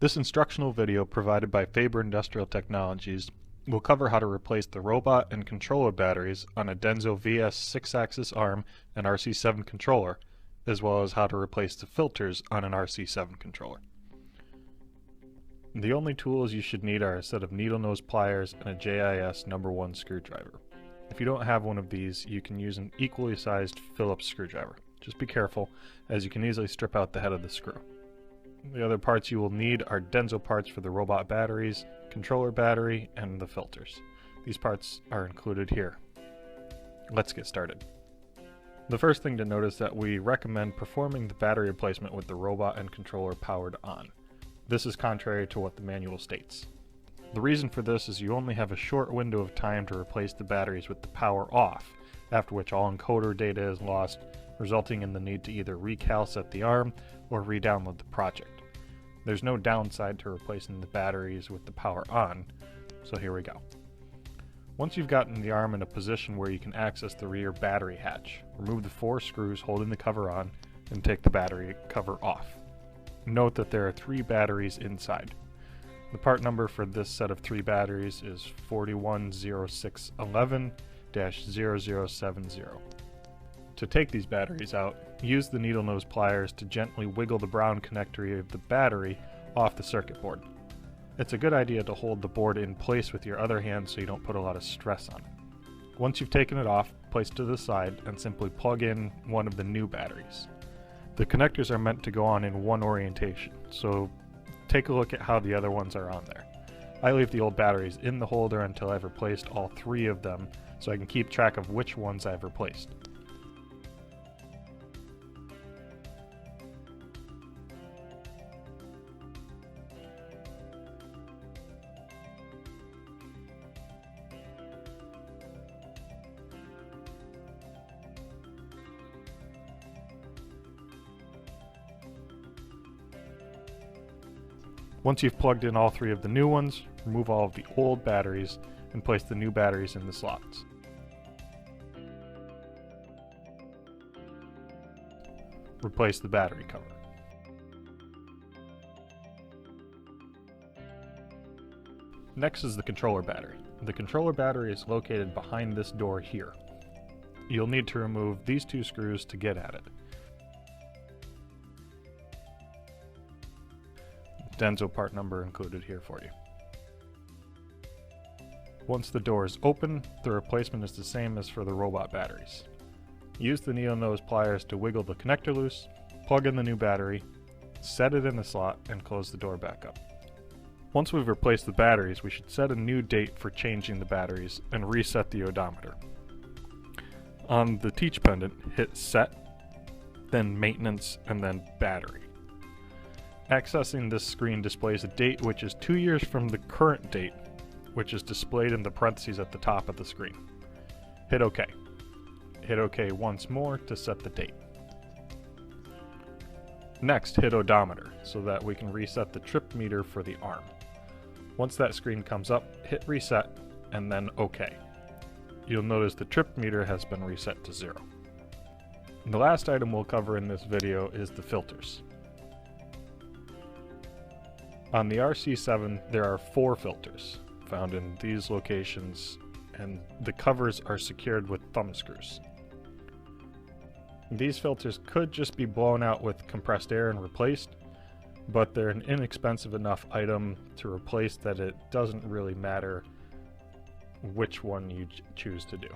This instructional video provided by Faber Industrial Technologies will cover how to replace the robot and controller batteries on a Denso VS 6-axis ARM and RC7 controller, as well as how to replace the filters on an RC7 controller. The only tools you should need are a set of needle nose pliers and a JIS No. 1 screwdriver. If you don't have one of these, you can use an equally sized Phillips screwdriver. Just be careful, as you can easily strip out the head of the screw. The other parts you will need are Denso parts for the robot batteries, controller battery, and the filters. These parts are included here. Let's get started. The first thing to note is that we recommend performing the battery replacement with the robot and controller powered on. This is contrary to what the manual states. The reason for this is you only have a short window of time to replace the batteries with the power off, after which all encoder data is lost, resulting in the need to either recal set the ARM or re-download the project. There's no downside to replacing the batteries with the power on, so here we go. Once you've gotten the ARM in a position where you can access the rear battery hatch, remove the 4 screws holding the cover on and take the battery cover off. Note that there are 3 batteries inside. The part number for this set of 3 batteries is 410611-0070. To take these batteries out, use the needle nose pliers to gently wiggle the brown connector of the battery off the circuit board. It's a good idea to hold the board in place with your other hand so you don't put a lot of stress on it. Once you've taken it off, place it to the side and simply plug in one of the new batteries. The connectors are meant to go on in one orientation, so take a look at how the other ones are on there. I leave the old batteries in the holder until I've replaced all 3 of them so I can keep track of which ones I've replaced. Once you've plugged in all 3 of the new ones, remove all of the old batteries and place the new batteries in the slots. Replace the battery cover. Next is the controller battery. The controller battery is located behind this door here. You'll need to remove these 2 screws to get at it. Denso part number included here for you. Once the door is open, the replacement is the same as for the robot batteries. Use the needle nose pliers to wiggle the connector loose, plug in the new battery, set it in the slot, and close the door back up. Once we've replaced the batteries, we should set a new date for changing the batteries and reset the odometer. On the teach pendant, hit Set, then Maintenance, and then Battery. Accessing this screen displays a date which is 2 years from the current date, which is displayed in the parentheses at the top of the screen. Hit OK. Hit OK once more to set the date. Next, hit odometer so that we can reset the trip meter for the ARM. Once that screen comes up, hit reset and then OK. You'll notice the trip meter has been reset to 0. The last item we'll cover in this video is the filters. On the RC7, there are 4 filters found in these locations, and the covers are secured with thumb screws. These filters could just be blown out with compressed air and replaced, but they're an inexpensive enough item to replace that it doesn't really matter which one you choose to do.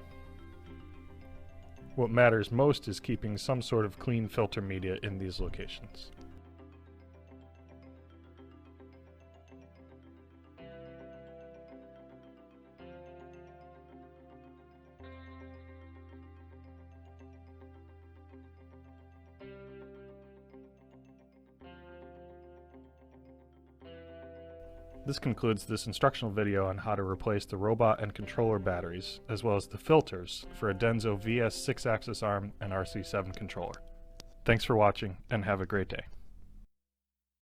What matters most is keeping some sort of clean filter media in these locations. This concludes this instructional video on how to replace the robot and controller batteries, as well as the filters, for a Denso VS 6-axis ARM and RC7 controller. Thanks for watching, and have a great day.